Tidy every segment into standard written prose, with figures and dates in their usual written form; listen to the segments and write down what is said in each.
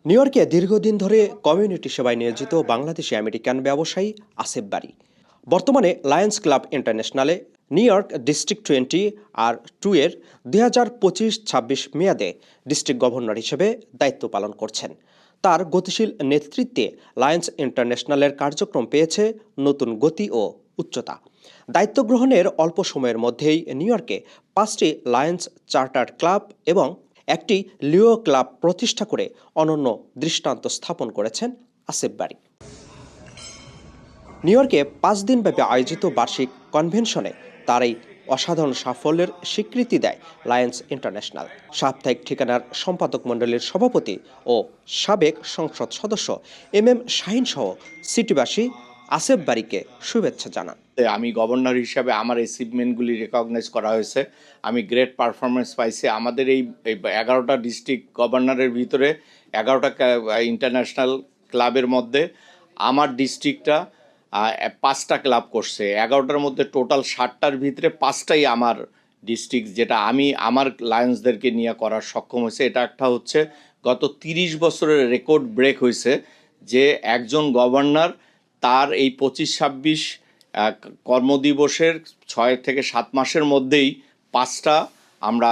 New ইয়র্কে দীর্ঘদিন ধরে কমিউনিটি সেবায় নিয়োজিত বাংলাদেশি আমেরিকান ব্যবসায়ী আসিফ বারী বর্তমানে লায়ন্স ক্লাব ইন্টারন্যাশনালে নিউ ইয়র্ক ডিস্ট্রিক্ট 20 আর 2 এর 2025-26 মেয়াদে ডিস্ট্রিক্ট গভর্নর হিসেবে দায়িত্ব পালন করছেন। তার গতিশীল নেতৃত্বে লায়ন্স ইন্টারন্যাশনালের কার্যক্রম পেয়েছে নতুন গতি ও উচ্চতা। দায়িত্ব গ্রহণের অল্প সময়ের মধ্যেই নিউ ইয়র্কে 5টি লায়ন্স চার্টার্ড ক্লাব এবং একটি লিও ক্লাব প্রতিষ্ঠা করে অনন্য দৃষ্টান্ত স্থাপন করেছেন আসিফ বারী। নিউ ইয়র্কে 5 দিনব্যাপী আয়োজিত বার্ষিক কনভেনশনে তার এই অসাধারণ সাফল্যের স্বীকৃতি দেয় লায়ন্স ইন্টারন্যাশনাল। সাপ্তাহিক ঠিকানার সম্পাদক মণ্ডলীর সভাপতি ও সাবেক সংসদ সদস্য এম শাহিন সহ সিটিবাসী আসিফ বারীকে শুভেচ্ছা জানান। আমি গভর্নর হিসাবে আমার অ্যাচিভমেন্টগুলি রেকগনাইজ করা হয়েছে। আমি গ্রেট পারফরমেন্স পাইছি। আমাদের এই 11টা ডিস্ট্রিক্ট গভর্নরের ভিতরে 11টা ইন্টারন্যাশনাল ক্লাবের মধ্যে আমার ডিস্ট্রিক্টটা 5টা ক্লাব করছে। 11টার মধ্যে টোটাল 60টার ভিতরে 5টাই আমার ডিস্ট্রিক্ট, যেটা আমি আমার লায়ন্সদেরকে নিয়ে করার সক্ষম হয়েছে। এটা একটা হচ্ছে গত 30 বছরের রেকর্ড ব্রেক হয়েছে যে একজন গভর্নর তার এই 25-26 কর্মদিবসের 6 থেকে 7 মাসের মধ্যেই 5টা আমরা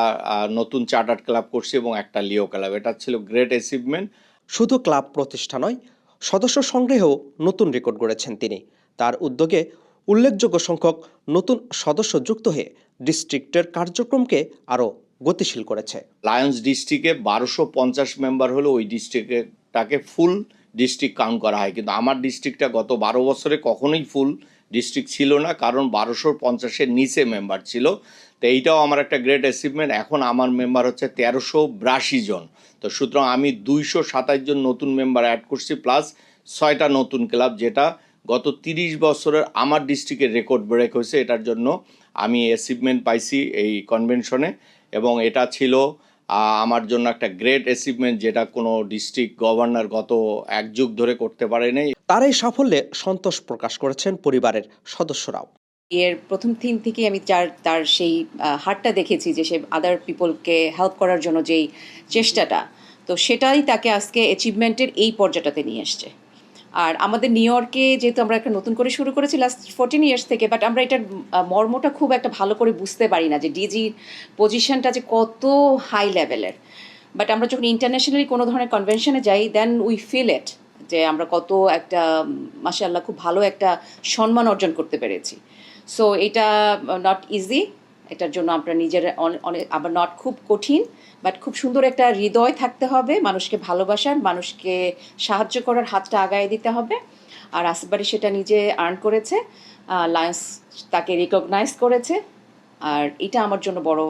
নতুন চার্টার্ড ক্লাব করছি এবং একটা লিও ক্লাব। এটা ছিল গ্রেট অ্যাচিভমেন্ট। শুধু ক্লাব প্রতিষ্ঠা নয়, সদস্য সংগ্রহেও নতুন রেকর্ড গড়েছেন তিনি। তার উদ্যোগে উল্লেখযোগ্য সংখ্যক নতুন সদস্য যুক্ত হয়ে ডিস্ট্রিক্টের কার্যক্রমকে আরও গতিশীল করেছে। লায়ন্স ডিস্ট্রিক্টে 1250 মেম্বার হলে ওই ডিস্ট্রিক্টটাকে ফুল ডিস্ট্রিক্ট কাউন্ট করা হয়, কিন্তু আমার ডিস্ট্রিক্টটা গত 12 বছরে কখনোই ফুল ডিস্ট্রিক্ট ছিল না, কারণ 1250-এর নিচে মেম্বার ছিল। তো এইটাও আমার একটা গ্রেট অ্যাচিভমেন্ট। এখন আমার মেম্বার হচ্ছে 1382 জন। তো সুতরাং আমি 227 জন নতুন মেম্বার অ্যাড করছি, প্লাস 6টা নতুন ক্লাব, যেটা গত 30 বছরের আমার ডিস্ট্রিক্টের রেকর্ড ব্রেক হয়েছে। এটার জন্য আমি অ্যাচিভমেন্ট পাইছি এই কনভেনশনে, এবং এটা ছিল আমার জন্য একটা গ্রেট অ্যাচিভমেন্ট, যেটা কোনো ডিস্ট্রিক্ট গভর্নর গত 1 যুগ ধরে করতে পারেনি। তার এই সাফল্যে সন্তোষ প্রকাশ করেছেন পরিবারের সদস্যরাও। এর প্রথম দিন থেকে আমি তার সেই হার্টটা দেখেছি, যে সে আদার পিপলকে হেল্প করার জন্য যেই চেষ্টাটা, তো সেটাই তাকে আজকে অ্যাচিভমেন্টের এই পর্যায়টাতে নিয়ে আসছে। আর আমাদের নিউ ইয়র্কে যেহেতু আমরা একটা নতুন করে শুরু করেছি লাস্ট 14 ইয়ার্স থেকে, বাট আমরা এটার মর্মটা খুব একটা ভালো করে বুঝতে পারি না যে ডিজির পজিশনটা যে কত হাই লেভেলের। বাট আমরা যখন ইন্টারন্যাশনালি কোনো ধরনের কনভেনশনে যাই, দেন উই ফিল ইট, যে আমরা কত একটা মাশাআল্লাহ খুব ভালো একটা সম্মান অর্জন করতে পেরেছি। সো এটা নট ইজি, এটার জন্য আমরা নিজের অনেক আবার নট খুব কঠিন, বাট খুব সুন্দর একটা হৃদয় থাকতে হবে, মানুষকে ভালোবাসার, মানুষকে সাহায্য করার হাতটা আগায় দিতে হবে। আর আসিফ বারী সেটা নিজে আর্ন করেছে, লায়ন্স তাকে রিকগনাইজ করেছে। আর এটা আমার জন্য বড়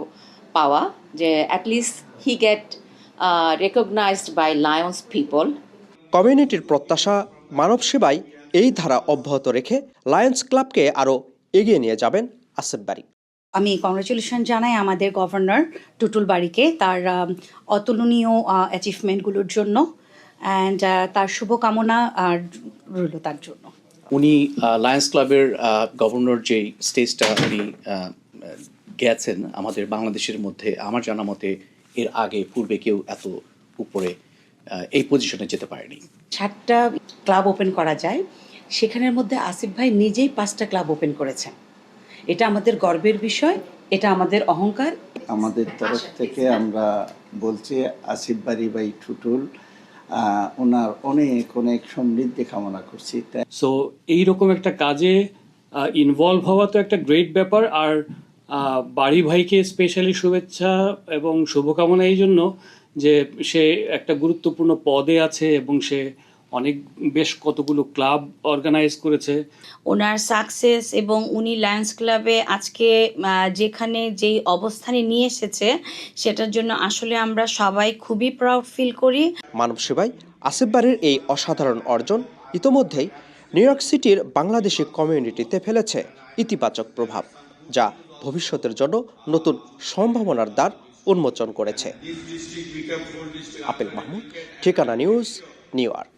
পাওয়া, যে at least he get recognized by lions people. কমিউনিটির প্রত্যাশা, মানব সেবায় এই ধারা অব্যাহত রেখে লায়ন্স ক্লাবকে আরও এগিয়ে নিয়ে যাবেন আসিফ বারী। আমি কংগ্রেচুলেশন জানাই আমাদের গভর্নর টুটুল বারীকে তার অতুলনীয় অ্যাচিভমেন্টগুলোর জন্য, অ্যান্ড তার শুভকামনা রইল তার জন্য। উনি লায়ন্স ক্লাবের গভর্নর যেই স্টেজটা উনি গেছেন আমাদের বাংলাদেশের মধ্যে, আমার জানা মতে এর আগে পূর্বে কেউ এত উপরে এই পজিশনে যেতে পারেনি। 7টা ক্লাব ওপেন করা যায়, সেখানের মধ্যে আসিফ ভাই নিজেই 5টা ক্লাব ওপেন করেছেন। এটা আমাদের গর্বের বিষয়, এটা আমাদের অহংকার। আমাদের তরফ থেকে আমরা বলছি আসিফ বারী ভাই টুটুল, ওনার অনেক অনেক সমৃদ্ধি কামনা করছি। সো এইরকম একটা কাজে ইনভলভ হওয়া তো একটা গ্রেট ব্যাপার। আর বারী ভাইকে স্পেশালি শুভেচ্ছা এবং শুভকামনা এই জন্য যে সে একটা গুরুত্বপূর্ণ পদে আছে এবং সে অনেক বেশ কতগুলো ক্লাব অর্গানাইজ করেছে। ওনার সাকসেস এবং উনি লায়ন্স ক্লাবে আজকে যেখানে যেই অবস্থানে নিয়ে এসেছে, সেটার জন্য আসলে আমরা সবাই খুবই প্রাউড ফিল করি। মানব সেবায় আসিফ বারীর এই অসাধারণ অর্জন ইতোমধ্যেই নিউ ইয়র্ক সিটির বাংলাদেশি কমিউনিটিতে ফেলেছে ইতিবাচক প্রভাব, যা ভবিষ্যতের জন্য নতুন সম্ভাবনার দ্বার উন্মোচন করেছে। আপেল মাহমুদ, ঠিকানা নিউজ, নিউ ইয়র্ক।